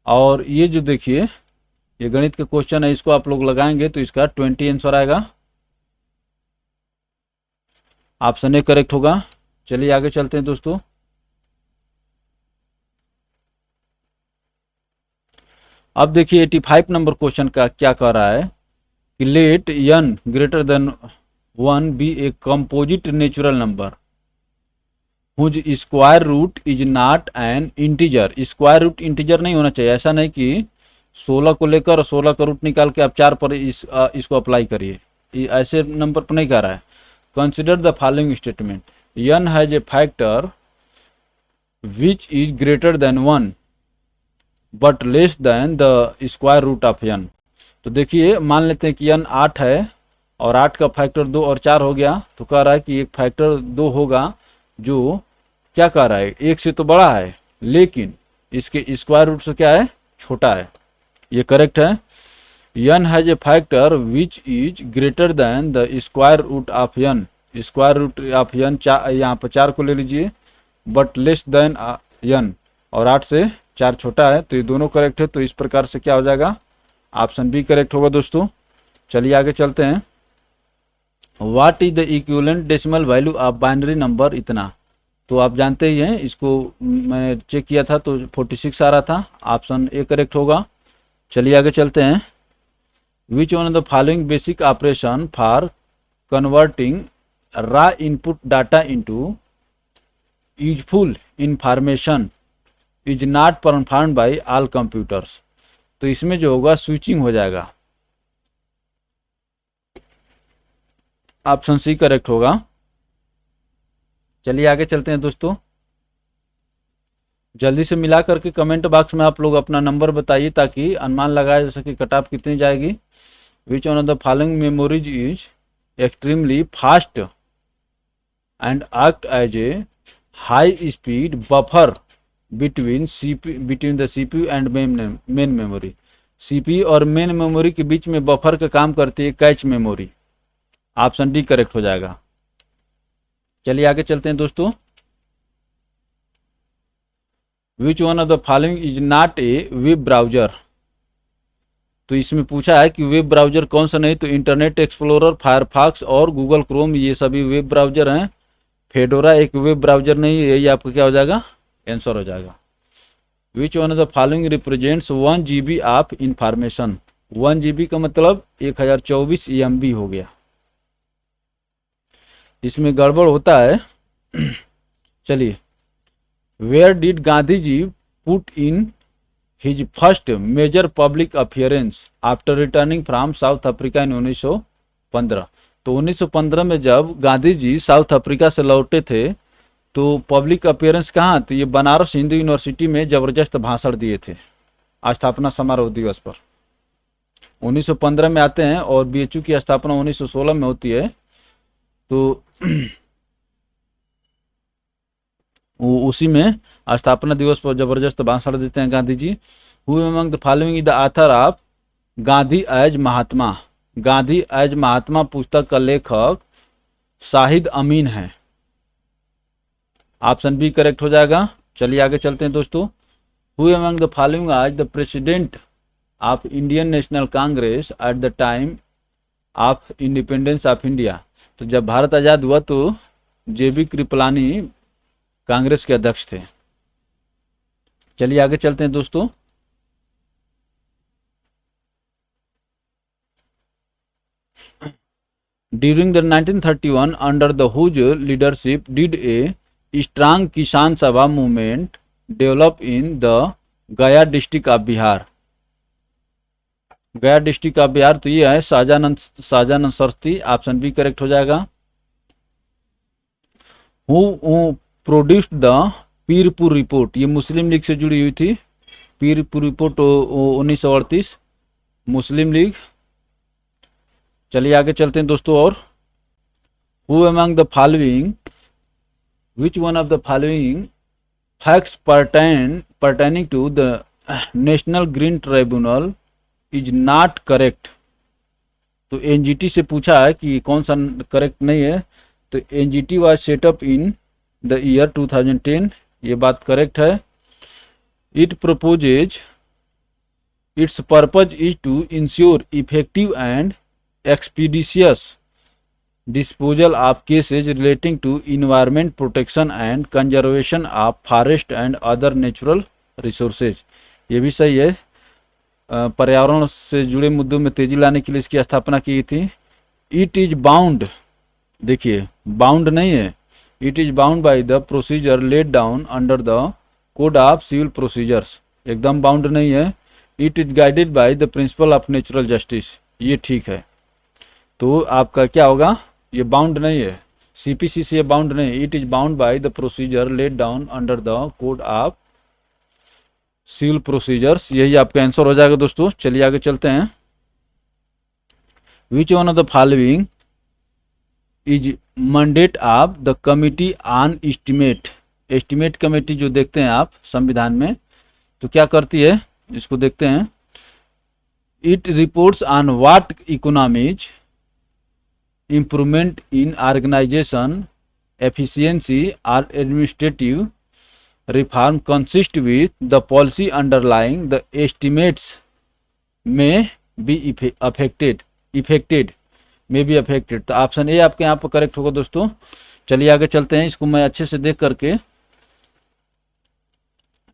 और ये जो देखिए ये गणित का क्वेश्चन है, इसको आप लोग लगाएंगे तो इसका 20 आंसर आएगा। ऑप्शन ए करेक्ट होगा। चलिए आगे चलते हैं दोस्तों। अब देखिए 85 नंबर क्वेश्चन का क्या कह रहा है कि let n greater than 1 be a composite natural number whose square root is not an integer. Square root integer नहीं होना चाहिए। ऐसा नहीं कि 16 को लेकर 16 का रूट निकाल के आप 4 पर इसको अप्लाई करिए, ऐसे नंबर पर नहीं कह रहा है। Consider the following statement. n has a factor which is greater than 1 but less than the square root of n। तो देखिए मान लेते हैं कि n 8 है और 8 का फैक्टर 2 और 4 हो गया, तो कह रहा है कि एक फैक्टर 2 होगा जो क्या कह रहा है 1 से तो बड़ा है लेकिन इसके स्क्वायर रूट से क्या है, छोटा है। ये करेक्ट है। n has a factor which is greater than the square root of n। Square root of n यहाँ पर 4 को ले लीजिए, बट लेस देन n, और 8 से 4 छोटा है, तो ये दोनों करेक्ट है। तो इस प्रकार से क्या हो जाएगा, ऑप्शन बी करेक्ट होगा दोस्तों। चलिए आगे चलते हैं। What is the equivalent decimal value of binary number इतना। तो आप जानते ही हैं, इसको मैंने चेक किया था तो 46 आ रहा था। ऑप्शन ए करेक्ट होगा। चलिए आगे चलते हैं। Which one of the following basic operation for converting raw input data into useful information is not performed by all computers. तो इसमें जो होगा स्विचिंग हो जाएगा। ऑप्शन सी करेक्ट होगा। चलिए आगे चलते हैं दोस्तों। जल्दी से मिला करके कमेंट बॉक्स में आप लोग अपना नंबर बताइए ताकि अनुमान लगाया जा सके कट ऑफ कितनी जाएगी। Which one of the following memories is extremely fast and act as a high speed buffer between the CPU and main memory. CPU और मेन मेमोरी के बीच में बफर का काम करती है cache memory. Option D correct हो जाएगा। चलिए आगे चलते हैं दोस्तों। Which one of the following is not a web browser. तो इसमें पूछा है कि वेब ब्राउजर कौन सा नहीं, तो इंटरनेट एक्सप्लोरर, फायरफॉक्स और गूगल क्रोम ये सभी वेब ब्राउजर हैं। फेडोरा एक वेब ब्राउजर नहीं है, यही आपका क्या हो जाएगा, आंसर हो जाएगा। Which one of the following represents 1 GB of information. 1 GB का मतलब 1024 MB हो गया। इसमें गड़बड़ होता है। चलिए where did Gandhi ji put in his first major public appearance after returning from South Africa in 1915। तो 1915 में जब गांधी जी साउथ अफ्रीका से लौटे थे तो पब्लिक अपियरेंस कहाँ, तो ये बनारस हिंदू यूनिवर्सिटी में जबरदस्त भाषण दिए थे स्थापना समारोह दिवस पर। 1915 में आते हैं और बीएचयू की स्थापना 1916 में होती है। तो उसी में स्थापना दिवस पर जबरदस्त भाषण देते हैं Gandhi ji. Who among the following is the author of Gandhi as Mahatma. Gandhi as Mahatma पुस्तक का लेखक शाहिद अमीन है। ऑप्शन बी करेक्ट हो जाएगा। चलिए आगे चलते हैं दोस्तों। Who among the following as the president of Indian National Congress at the time of independence of India. तो जब भारत आज़ाद हुआ तो जेबी कृपलानी कांग्रेस के अध्यक्ष थे। चलिए आगे चलते हैं दोस्तों। During the 1931 under the whose leadership did a strong Kisan Sabha movement develop in the Gaya district of Bihar. Gaya district of Bihar, तो ये है Shahjanand Shastri. Option B correct हो जाएगा। Who produced the Pirpur report, ये मुस्लिम लीग से जुड़ी हुई थी। पीरपुर रिपोर्ट 1938 मुस्लिम लीग। चलिए आगे चलते हैं दोस्तों। और who among the following which one of the following facts pertaining to the National Green Tribunal is not correct. तो एनजीटी से पूछा है कि कौन सा करेक्ट नहीं है। तो NGT was set up in the year 2010, ये बात करेक्ट है। It proposes its purpose is to ensure effective and expeditious disposal of cases relating to environment protection and conservation of forest and other natural resources, ये भी सही है। पर्यावरण से जुड़े मुद्दों में तेजी लाने के लिए इसकी स्थापना की थी। इट इज बाउंड, देखिए बाउंड नहीं है, it is bound by the procedure laid down under the code of civil procedures, एकदम बाउंड नहीं है। It is guided by the principle of natural justice, ये ठीक है। तो आपका क्या होगा, ये बाउंड नहीं है, सीपीसी से बाउंड नहीं। It is bound by the procedure laid down under the code of civil procedures, यही आपका आंसर हो जाएगा दोस्तों। चलिए आगे चलते हैं। Which one of the following is mandate of the committee on estimate. Estimate committee जो देखते हैं आप संविधान में, तो क्या करती है, इसको देखते हैं। It reports on what economies improvement in organisation efficiency और administrative reform consist with the policy underlying the estimates में बी अफेक्टेड में बी अफेक्टेड। तो ऑप्शन ए आपके यहाँ पर करेक्ट होगा दोस्तों। चलिए आगे चलते हैं। इसको मैं अच्छे से देख करके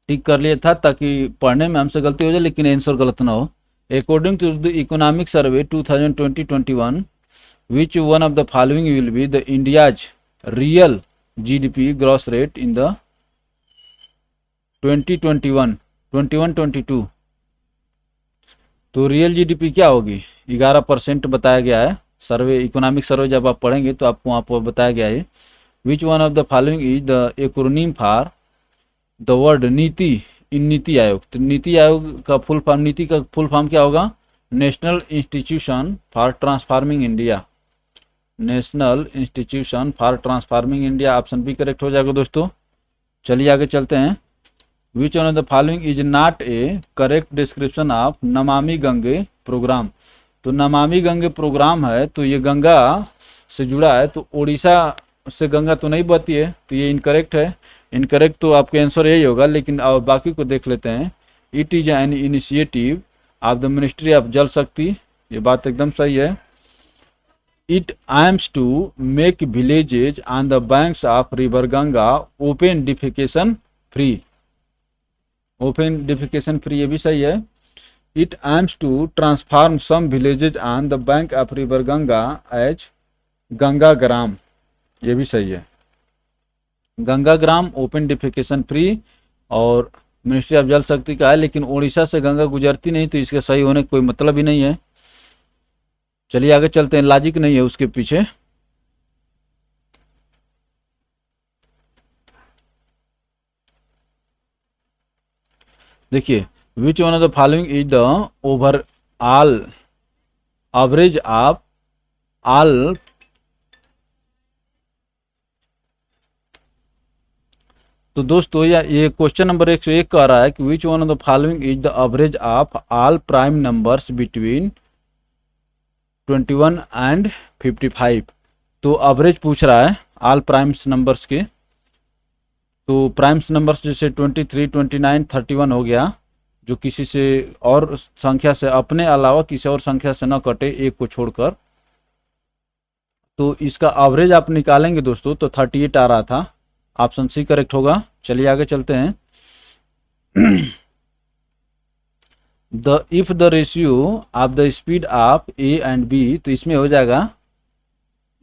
टिक कर लिया था ताकि पढ़ने में हमसे गलती हो जाए लेकिन आंसर गलत ना हो। According to the economic survey 2020-21 which one of the following will be the India's real GDP gross rate in the 2021-22। तो रियल जीडीपी क्या होगी, 11% बताया गया है। सर्वे इकोनॉमिक सर्वे जब आप पढ़ेंगे तो आपको वहाँ पर बताया गया है। Which one of the following is the acronym for the word नीति इन नीति आयोग। तो नीति आयोग का फुल फॉर्म, नीति का फुल फॉर्म क्या होगा, National Institution for Transforming India. National Institution for Transforming India, option B correct हो जाएगा दोस्तों। चलिए आगे चलते हैं। Which one of the following is not a correct description of Namami Gange programme. तो नमामि गंगे प्रोग्राम है तो ये गंगा से जुड़ा है, तो उड़ीसा से गंगा तो नहीं बहती है, तो ये इनकरेक्ट है। इनकरेक्ट तो आपके आंसर यही होगा, लेकिन अब बाकी को देख लेते हैं। It is an initiative of the ministry of Jal Shakti, ये बात एकदम सही है। It aims to make villages on the banks of river Ganga open defecation free. Open defecation free, ये भी सही है। It aims to transform some villages on the bank of river Ganga as Ganga Gram, ये भी सही है। Ganga Gram open defecation free और ministry of Jal Shakti का है, लेकिन उड़ीसा से गंगा गुजरती नहीं तो इसके सही होने का कोई मतलब ही नहीं है। चलिए आगे चलते हैं, लॉजिक नहीं है उसके पीछे। देखिए, which one of the following is the over all average of all. तो दोस्तों ये क्वेश्चन नंबर 101 कह रहा है कि विच one of the following is the average of all prime numbers between 21 and 55। तो एवरेज पूछ रहा है ऑल प्राइम्स नंबर्स के। तो प्राइम्स नंबर्स जैसे 23, 29, 31 हो गया, जो किसी से और संख्या से अपने अलावा किसी और संख्या से न कटे, एक को छोड़कर। तो इसका एवरेज आप निकालेंगे दोस्तों तो 38 आ रहा था। ऑप्शन सी करेक्ट होगा। चलिए आगे चलते हैं। The if the ratio of the speed of A and B, तो इसमें हो जाएगा,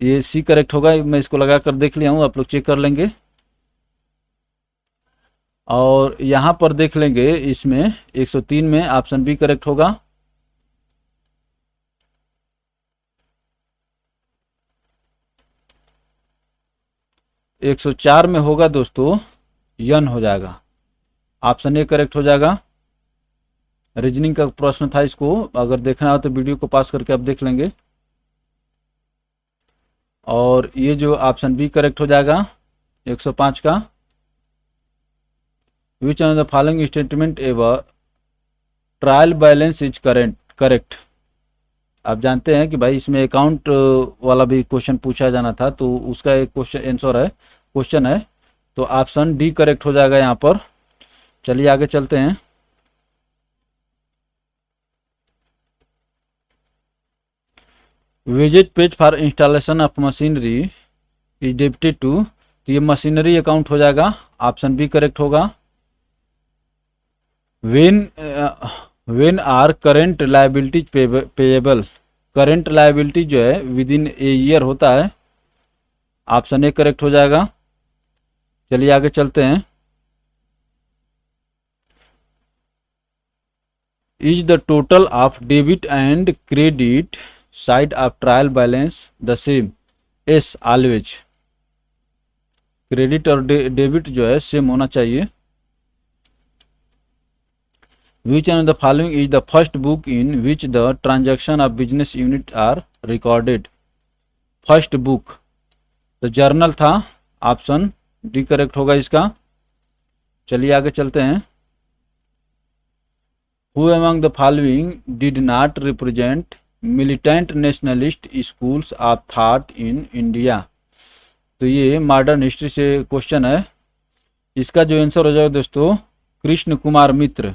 ये सी करेक्ट होगा। मैं इसको लगा कर देख लिया हूँ, आप लोग चेक कर लेंगे। और यहाँ पर देख लेंगे, इसमें 103 में ऑप्शन बी करेक्ट होगा। एक 104 में होगा दोस्तों, यन हो जाएगा। ऑप्शन ए करेक्ट हो जाएगा। रीजनिंग का प्रश्न था, इसको अगर देखना हो तो वीडियो को पास करके आप देख लेंगे। और ये जो ऑप्शन बी करेक्ट हो जाएगा 105 का। विच of the following statement ever trial balance is correct. आप जानते हैं कि भाई इसमें अकाउंट वाला भी क्वेश्चन पूछा जाना था, तो उसका एक क्वेश्चन है। तो ऑप्शन डी करेक्ट हो जाएगा यहाँ पर। चलिए आगे चलते हैं। Wages paid for installation of machinery is debited to, तो ये मशीनरी अकाउंट हो जाएगा। ऑप्शन बी करेक्ट होगा। When are current liabilities payable, current liability जो है विद इन ए ईयर होता है। ऑप्शन ए करेक्ट हो जाएगा। चलिए आगे चलते हैं। Is the total of debit and credit side of trial balance the same. S always, credit और डेबिट जो है सेम होना चाहिए। Which one of the following is the first book in which the transaction of business unit are recorded? First book तो journal था। Option D correct होगा इसका। चलिए आगे चलते हैं। Who among the following did not represent militant nationalist schools of thought in India? तो ये मॉडर्न हिस्ट्री से क्वेश्चन है। इसका जो आंसर हो जाएगा दोस्तों, कृष्ण कुमार मित्र।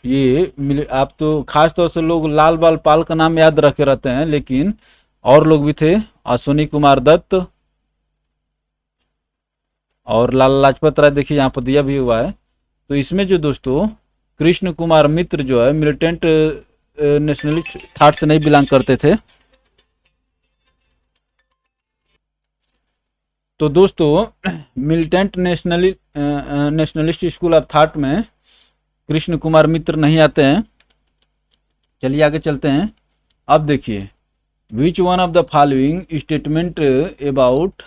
ये आप तो खास तौर से लोग लाल बाल पाल का नाम याद रखे रहते हैं, लेकिन और लोग भी थे, अश्विनी कुमार दत्त और लाला लाजपत राय। देखिए यहाँ पर दिया भी हुआ है। तो इसमें जो दोस्तों कृष्ण कुमार मित्र जो है मिलिटेंट नेशनलिस्ट थाट से नहीं बिलोंग करते थे। तो दोस्तों militant nationalist school of thought में कृष्ण कुमार मित्र नहीं आते हैं। चलिए आगे चलते हैं। अब देखिए, which one of the following statement about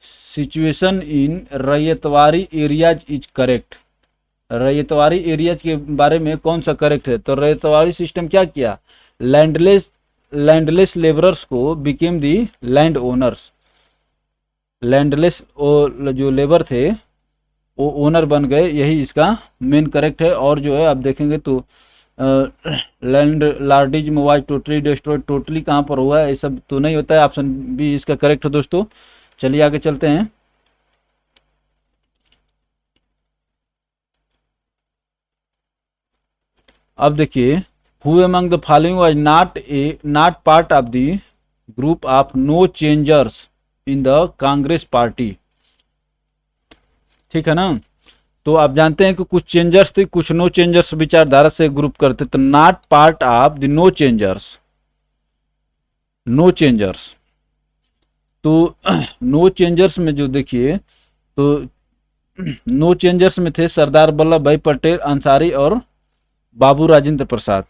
situation in ryotwari areas is correct. Ryotwari areas के बारे में कौन सा करेक्ट है? तो रैयतवाड़ी सिस्टम क्या किया? लैंडलेस लेबरर्स को became the land owners. Landless जो लेबर थे वो ओनर बन गए, यही इसका मेन करेक्ट है। और जो है आप देखेंगे तो landlordism was totally destroyed, totally कहाँ पर हुआ है ये सब तो नहीं होता है। ऑप्शन बी इसका करेक्ट है दोस्तों। चलिए आगे चलते हैं। अब देखिए, who among the following was not part of the group of no changers in the Congress party. ठीक है ना। तो आप जानते हैं कि कुछ चेंजर्स थे, कुछ नो चेंजर्स विचारधारा से ग्रुप करते। तो not part of the no changers, no changers. तो नो चेंजर्स में जो देखिए, तो नो चेंजर्स में थे सरदार वल्लभ भाई पटेल अंसारी और बाबू राजेंद्र प्रसाद,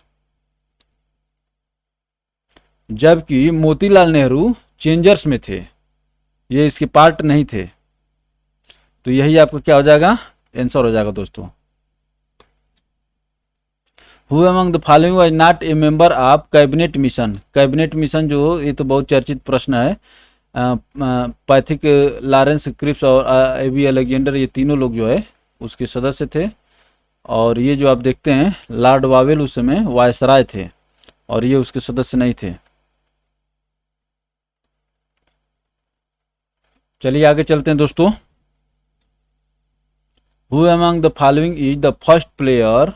जबकि मोतीलाल नेहरू चेंजर्स में थे, ये इसके पार्ट नहीं थे। तो यही आपका क्या हो जाएगा, आंसर हो जाएगा दोस्तों। Who among the following was not a member of cabinet mission. Cabinet mission जो, ये तो बहुत चर्चित प्रश्न है। पैथिक, लॉरेंस क्रिप्स और एबी अलेक्जेंडर, ये तीनों लोग जो है उसके सदस्य थे। और ये जो आप देखते हैं लॉर्ड वावेल उस समय वायसराय थे और ये उसके सदस्य नहीं थे। चलिए आगे चलते हैं दोस्तों। Who among the following is the first player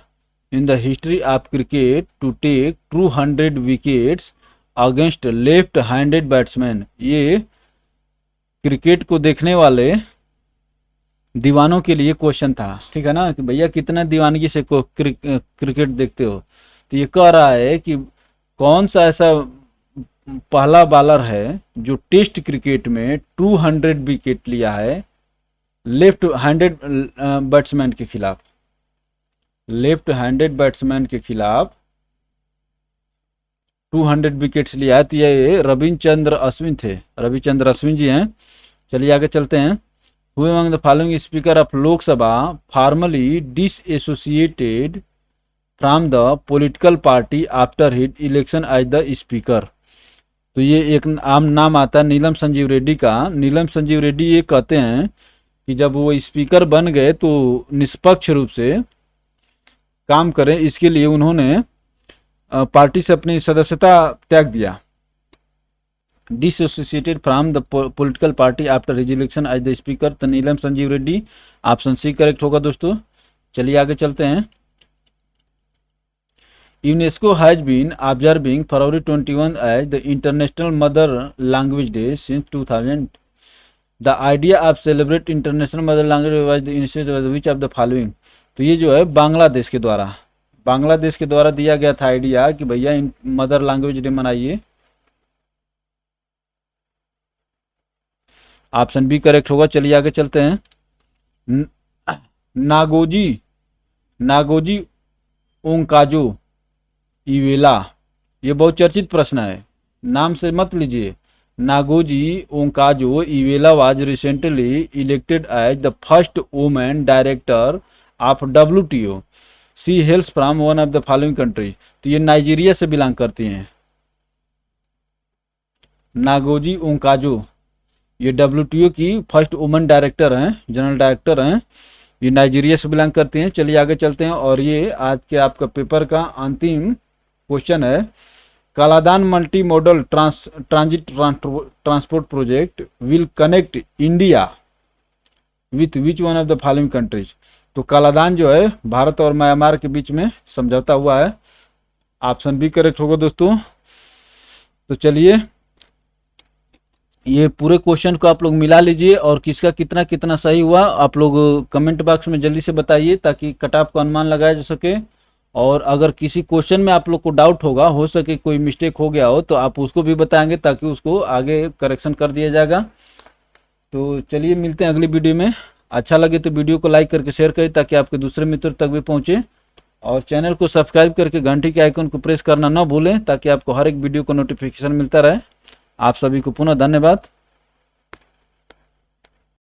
in the history of cricket to take 200 wickets against left handed batsman. ये क्रिकेट को देखने वाले दीवानों के लिए क्वेश्चन था, ठीक है ना, कि भैया कितना दीवानगी से क्रिकेट देखते हो। तो ये कह रहा है कि कौन सा ऐसा पहला बॉलर है जो टेस्ट क्रिकेट में 200 विकेट लिया है लेफ्ट हैंडेड बैट्समैन के खिलाफ। लेफ्ट हैंडेड बैट्समैन के खिलाफ 200 विकेट्स लिया है। तो ये रविचंद्र अश्विन थे, रविचंद्र अश्विन जी हैं। चलिए आगे चलते हैं। Who among the following speaker of Lok Sabha formally disassociated from the political party after his election as the speaker. तो ये एक आम नाम आता है नीलम संजीव रेड्डी का। नीलम संजीव रेड्डी ये कहते हैं कि जब वो स्पीकर बन गए तो निष्पक्ष रूप से काम करें, इसके लिए उन्होंने पार्टी से अपनी सदस्यता त्याग दिया। Dissociated from the political party after his election as the speaker. तो Neelam Sanjiva Reddy, option C correct होगा दोस्तों। चलिए आगे चलते हैं। UNESCO has been observing February 21 as the international mother language day since 2000। The idea of celebrate international mother language was the initiative which of the following. तो ये जो है बांग्लादेश के द्वारा दिया गया था आइडिया कि भैया मदर लैंग्वेज डे मनाइए। ऑप्शन बी करेक्ट होगा। चलिए आगे चलते हैं। नागोजी ओंकाजो इवेला, ये बहुत चर्चित प्रश्न है, नाम से मत लीजिए। नागोजी ओंकाजो Iweala was recently elected as the first women director of WTO। She hails from one of the following country. तो ये नाइजीरिया से बिलोंग करती हैं। नागोजी ओंकाजो ये WTO की फर्स्ट वुमेन डायरेक्टर हैं, जनरल डायरेक्टर हैं, ये नाइजीरिया से बिलोंग करती हैं। चलिए आगे चलते हैं। और ये आज के आपका पेपर का अंतिम क्वेश्चन है। Kaladan multi modal transit transport project will connect India with which one of the following countries. तो कालादान जो है भारत और म्यांमार के बीच में समझौता हुआ है। ऑप्शन बी करेक्ट होगा दोस्तों। तो चलिए ये पूरे क्वेश्चन को आप लोग मिला लीजिए और किसका कितना कितना सही हुआ आप लोग कमेंट बॉक्स में जल्दी से बताइए ताकि कट ऑफ का अनुमान लगाया जा सके। और अगर किसी क्वेश्चन में आप लोग को डाउट होगा, हो सके कोई मिस्टेक हो गया हो, तो आप उसको भी बताएंगे ताकि उसको आगे करेक्शन कर दिया जाएगा। तो चलिए मिलते हैं अगली वीडियो में। अच्छा लगे तो वीडियो को लाइक करके शेयर करें ताकि आपके दूसरे मित्रों तक भी पहुंचे। और चैनल को सब्सक्राइब करके घंटी के आइकन को प्रेस करना ना भूलें ताकि आपको हर एक वीडियो को नोटिफिकेशन मिलता रहे। आप सभी को पुनः धन्यवाद।